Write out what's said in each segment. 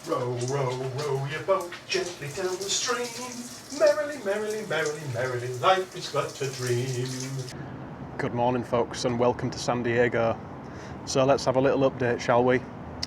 Row, row, row your boat gently down the stream. Merrily, merrily, merrily, merrily, life is but a dream. Good morning, folks, and welcome to San Diego. So let's have a little update, shall we?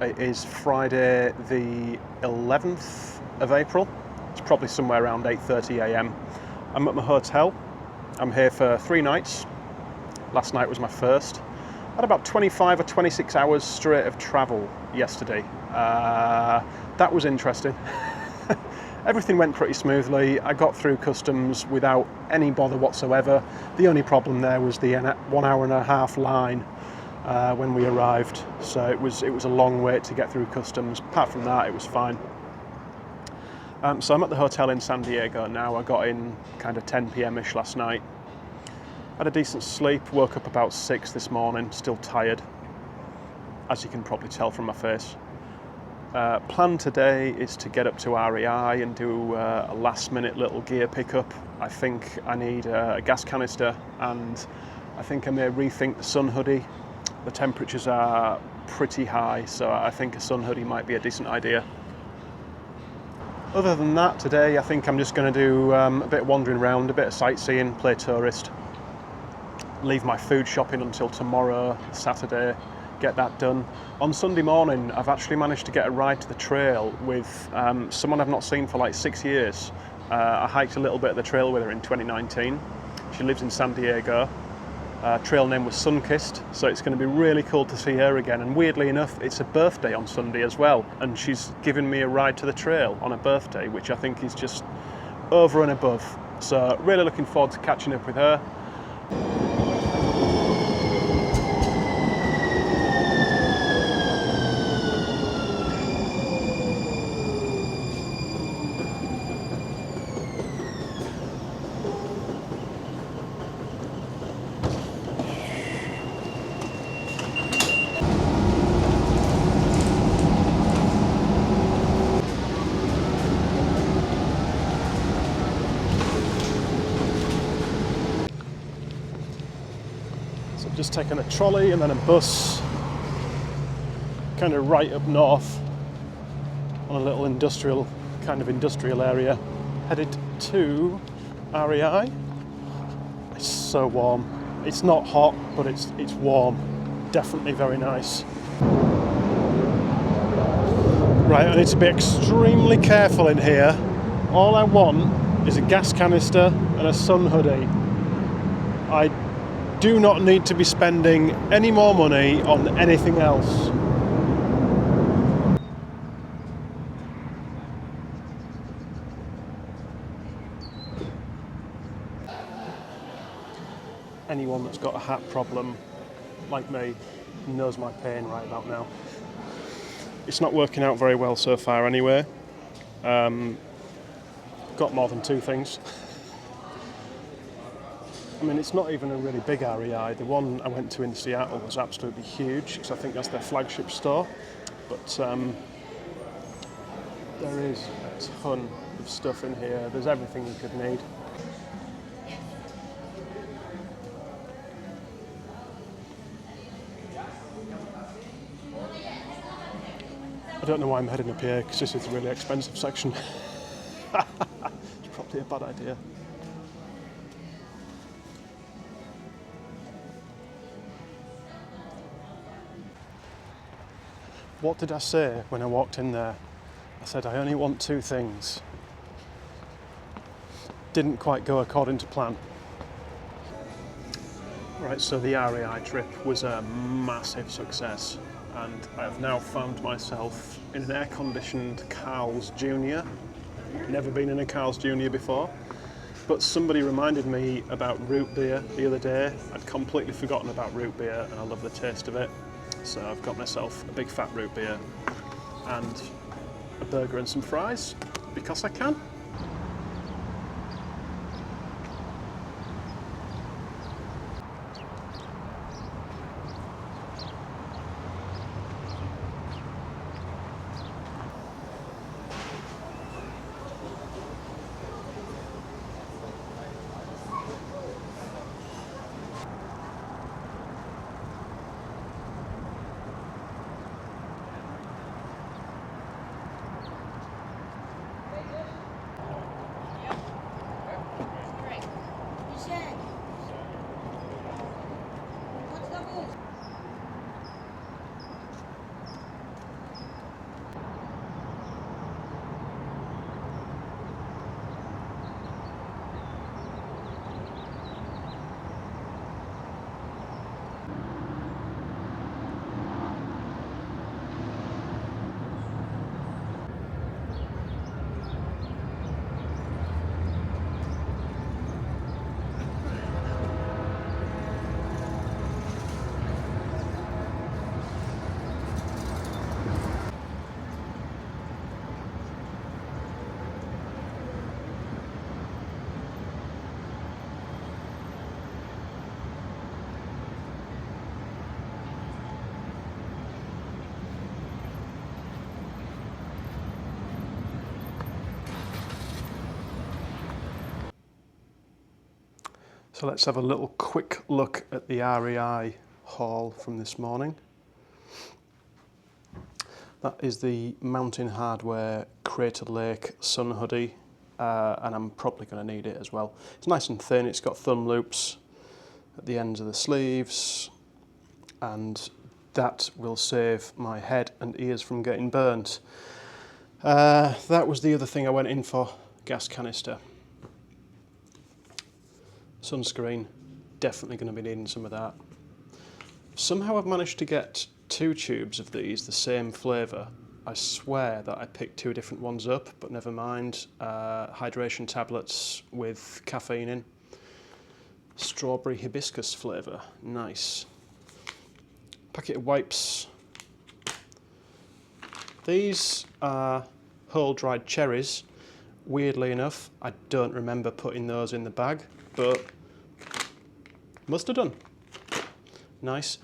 It is Friday the 11th of April. It's probably somewhere around 8:30 a.m. I'm at my hotel. I'm here for 3 nights. Last night was my first. I had about 25 or 26 hours straight of travel yesterday. That was interesting. Everything went pretty smoothly. I got through customs without any bother whatsoever. The only problem there was the 1 hour and a half line when we arrived. So it was a long wait to get through customs. Apart from that, it was fine. So I'm at the hotel in San Diego now. I got in kind of 10 p.m.-ish last night. Had a decent sleep, woke up about 6 this morning, still tired, as you can probably tell from my face. Plan today is to get up to REI and do a last minute little gear pickup. I think I need a gas canister, and I think I may rethink the sun hoodie. The temperatures are pretty high, so I think a sun hoodie might be a decent idea. Other than that, today I think I'm just going to do a bit of wandering around, a bit of sightseeing, play tourist. Leave my food shopping until tomorrow, Saturday, get that done. On Sunday morning, I've actually managed to get a ride to the trail with someone I've not seen for like 6 years. I hiked a little bit of the trail with her in 2019. She lives in San Diego. Trail name was Sunkissed, so it's going to be really cool to see her again. And weirdly enough, it's her birthday on Sunday as well, and she's given me a ride to the trail on her birthday, which I think is just over and above. So really looking forward to catching up with her. Just taking a trolley and then a bus kind of right up north on a little industrial area, headed to REI. It's so warm. It's not hot, but it's warm. Definitely very nice. Right, I need to be extremely careful in here. All I want is a gas canister and a sun hoodie. I do not need to be spending any more money on anything else. Anyone that's got a hat problem, like me, knows my pain right about now. It's not working out very well so far anyway. Got more than 2 things. I mean, it's not even a really big REI. The one I went to in Seattle was absolutely huge, because I think that's their flagship store. But there is a ton of stuff in here. There's everything you could need. I don't know why I'm heading up here, because this is a really expensive section. It's probably a bad idea. What did I say when I walked in there? I said I only want 2 things. Didn't quite go according to plan. Right, so the REI trip was a massive success, and I have now found myself in an air-conditioned Carl's Jr. Never been in a Carl's Jr. before, but somebody reminded me about root beer the other day. I'd completely forgotten about root beer, and I love the taste of it. So I've got myself a big fat root beer and a burger and some fries, because I can. So let's have a little quick look at the REI haul from this morning. That is the Mountain Hardwear Crater Lake Sun Hoodie, and I'm probably going to need it as well. It's nice and thin, it's got thumb loops at the ends of the sleeves, and that will save my head and ears from getting burnt. That was the other thing I went in for, gas canister. Sunscreen, definitely going to be needing some of that. Somehow I've managed to get 2 tubes of these, the same flavour. I swear that I picked 2 different ones up, but never mind. Hydration tablets with caffeine in. Strawberry hibiscus flavour, nice. Packet of wipes. These are whole dried cherries. Weirdly enough, I don't remember putting those in the bag, but must have done. Nice.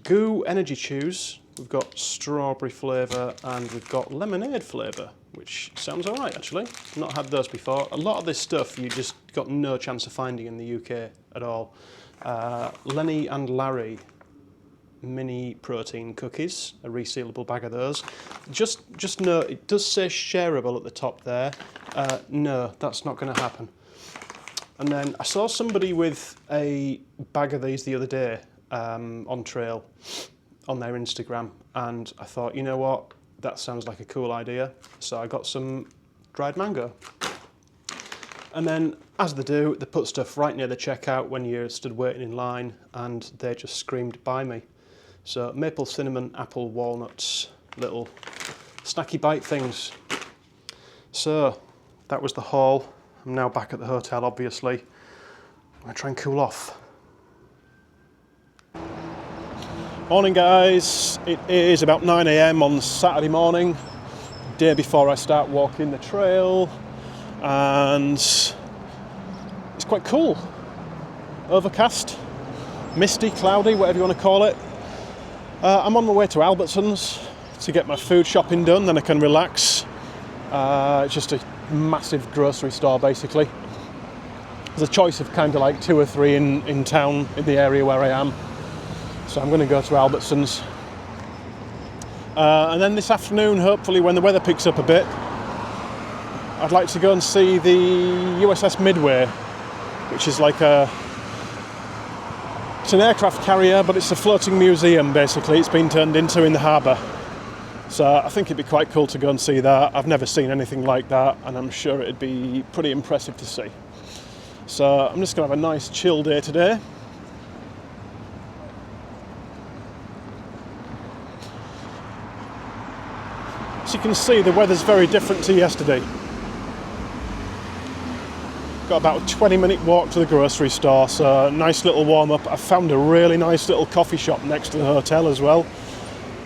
Goo energy chews. We've got strawberry flavour and we've got lemonade flavour, which sounds alright actually. Not had those before. A lot of this stuff you just got no chance of finding in the UK at all. Lenny and Larry mini protein cookies, a resealable bag of those. Just know, it does say shareable at the top there. No, that's not going to happen. And then I saw somebody with a bag of these the other day on trail on their Instagram, and I thought, you know what, that sounds like a cool idea. So I got some dried mango. And then, as they do, they put stuff right near the checkout when you're stood waiting in line, and they just screamed by me. So maple, cinnamon, apple, walnuts, little snacky bite things. So that was the haul. I'm now back at the hotel, obviously. I'm going to try and cool off. Morning guys, it is about 9 AM on Saturday morning, day before I start walking the trail, and it's quite cool. Overcast, misty, cloudy, whatever you want to call it. I'm on my way to Albertsons to get my food shopping done, then I can relax. It's just a massive grocery store basically. There's a choice of kind of like 2 or 3 in town, in the area where I am. So I'm going to go to Albertsons. And then this afternoon, hopefully when the weather picks up a bit, I'd like to go and see the USS Midway, which is like it's an aircraft carrier, but it's a floating museum basically. It's been turned into in the harbour. So I think it'd be quite cool to go and see that. I've never seen anything like that, and I'm sure it'd be pretty impressive to see. So I'm just going to have a nice chill day today. As you can see, the weather's very different to yesterday. Got about a 20-minute walk to the grocery store, so nice little warm-up. I found a really nice little coffee shop next to the hotel as well.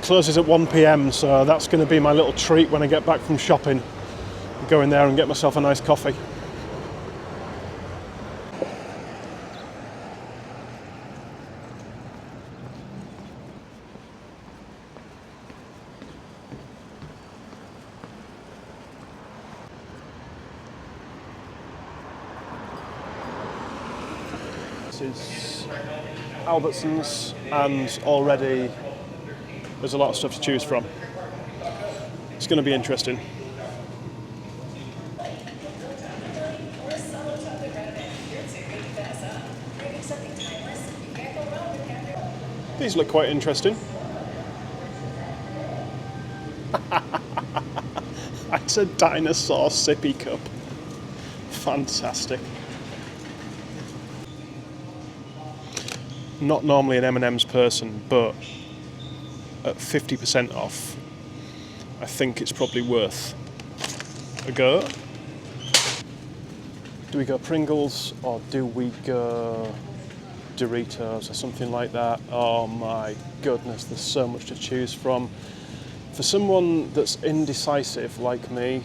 Closes at 1 PM, so that's going to be my little treat when I get back from shopping. Go in there and get myself a nice coffee. This is Albertsons, and already there's a lot of stuff to choose from. It's going to be interesting. These look quite interesting. It's a dinosaur sippy cup. Fantastic. Not normally an M&M's person, but at 50% off, I think it's probably worth a go. Do we go Pringles or do we go Doritos or something like that? Oh my goodness, there's so much to choose from. For someone that's indecisive like me,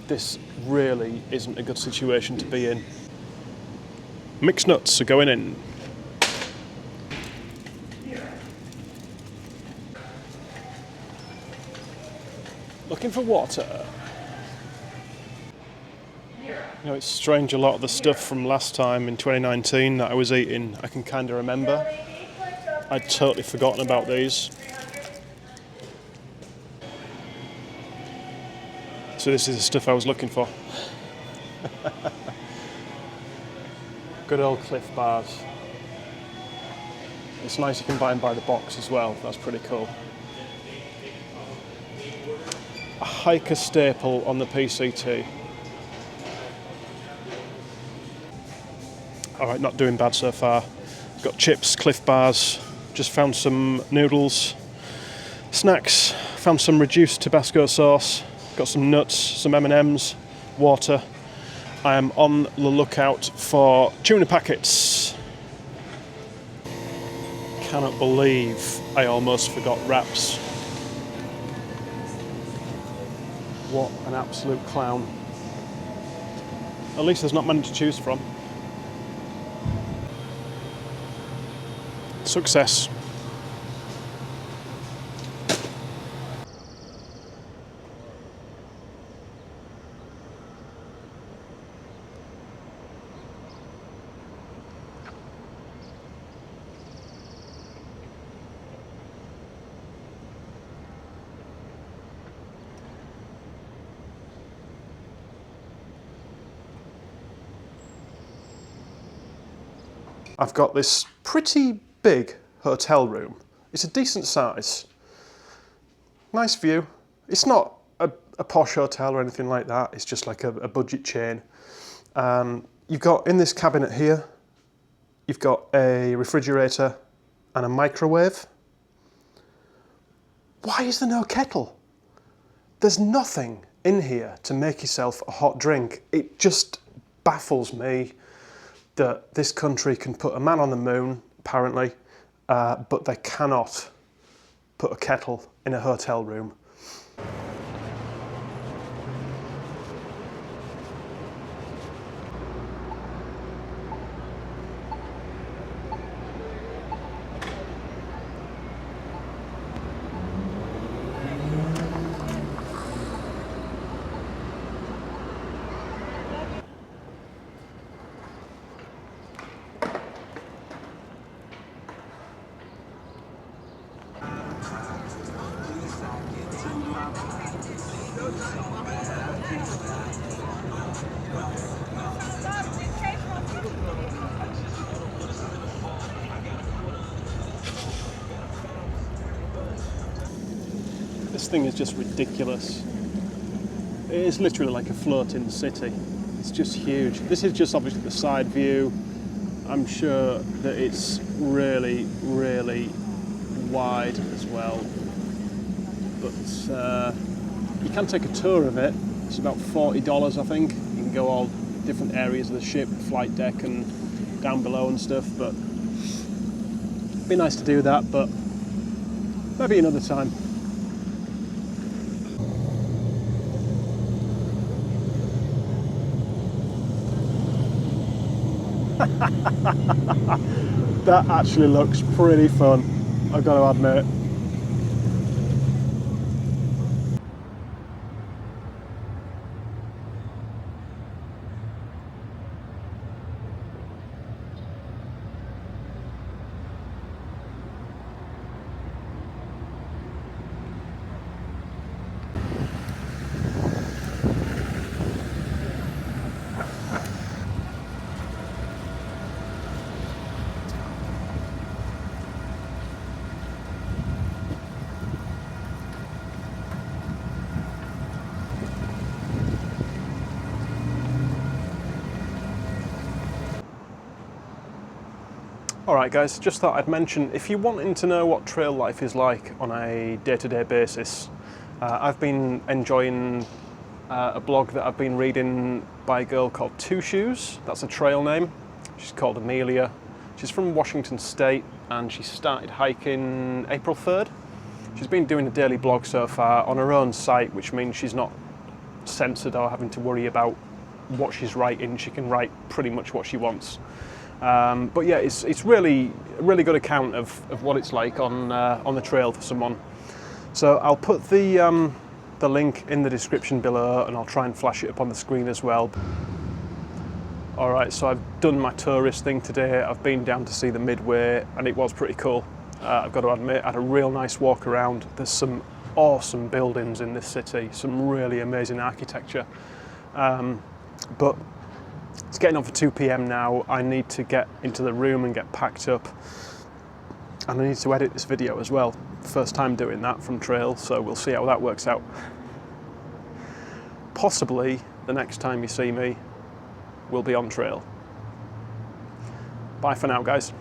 this really isn't a good situation to be in. Mixed nuts are going in. Looking for water. You know, it's strange, a lot of the stuff from last time in 2019 that I was eating, I can kind of remember. I'd totally forgotten about these. So this is the stuff I was looking for. Good old Cliff Bars. It's nice you can buy them by the box as well, that's pretty cool. A hiker staple on the PCT. Alright, not doing bad so far. Got chips, Cliff Bars, just found some noodles, snacks, found some reduced Tabasco sauce, got some nuts, some M&Ms, water. I am on the lookout for tuna packets. Cannot believe I almost forgot wraps. What an absolute clown. At least there's not many to choose from. Success. I've got this pretty big hotel room. It's a decent size. Nice view. It's not a posh hotel or anything like that. It's just like a budget chain. You've got in this cabinet here, you've got a refrigerator and a microwave. Why is there no kettle? There's nothing in here to make yourself a hot drink. It just baffles me that this country can put a man on the moon, apparently, but they cannot put a kettle in a hotel room. This thing is just ridiculous. It is literally like a floating city. It's just huge. This is just obviously the side view. I'm sure that it's really, really wide as well. But you can take a tour of it. It's about $40, I think. You can go all different areas of the ship, flight deck and down below and stuff, but it'd be nice to do that, but maybe another time. That actually looks pretty fun, I've got to admit. Alright guys, just thought I'd mention, if you're wanting to know what trail life is like on a day-to-day basis, I've been enjoying a blog that I've been reading by a girl called Two Shoes. That's a trail name. She's called Amelia. She's from Washington State and she started hiking April 3rd. She's been doing a daily blog so far on her own site, which means she's not censored or having to worry about what she's writing. She can write pretty much what she wants. But yeah, it's really a really good account of what it's like on the trail for someone. So I'll put the link in the description below, and I'll try and flash it up on the screen as well. Alright, so I've done my tourist thing today. I've been down to see the Midway and it was pretty cool. I've got to admit, I had a real nice walk around. There's some awesome buildings in this city, some really amazing architecture. But it's getting on for 2 p.m. now. I need to get into the room and get packed up. And I need to edit this video as well. First time doing that from trail, so we'll see how that works out. Possibly the next time you see me, we'll be on trail. Bye for now, guys.